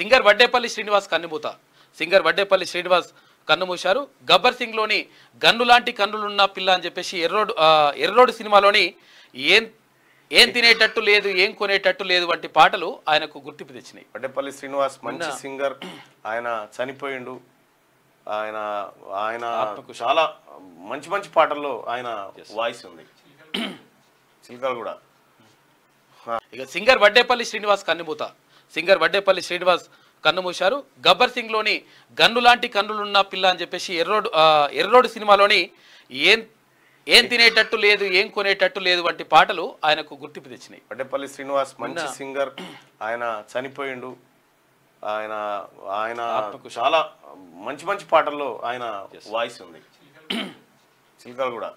Singer Vaddepalli Srinivas కన్నుమూత. Singer Vaddepalli Srinivas కన్నుమూశారు. గబ్బర్ సింగ్ లోని gun లాంటి కన్నులున్న పిల్ల అని చెప్పేసి ఎర్రోడు సినిమాలోని ఏం ఏం తినేటట్టు లేదు, ఏం కొనేటట్టు లేదు వంటి పాటలు ఆయనకు గుర్తింపు తెచ్చినాయి. వడ్డేపల్లి శ్రీనివాస్ మంచి సింగర్. ఆయన చనిపోయిండు. ఆయన ఆయన చాలా మంచి మంచి పాటల్లో ఆయన వాయిస్ ఉంది. చిల్కలు కూడా. ఇక సింగర్ వడ్డేపల్లి శ్రీనివాస్ కన్నుమూత. సింగర్ వడ్డేపల్లి శ్రీనివాస్ కన్నుమూశారు. గబ్బర్ సింగ్ లోని గన్ను లాంటి కన్నులున్న పిల్ల అని చెప్పేసి ఎర్రోడు సినిమాలోని ఏం ఏం తినేటట్టు లేదు, ఏం కొనేటట్టు లేదు వంటి పాటలు ఆయనకు గుర్తింపు తెచ్చినాయి. వడ్డేపల్లి శ్రీనివాస్ మంచి సింగర్. ఆయన చనిపోయిండు. ఆయన ఆయన చాలా మంచి మంచి పాటల్లో ఆయన వాయిస్ ఉంది. చిల్కలు కూడా.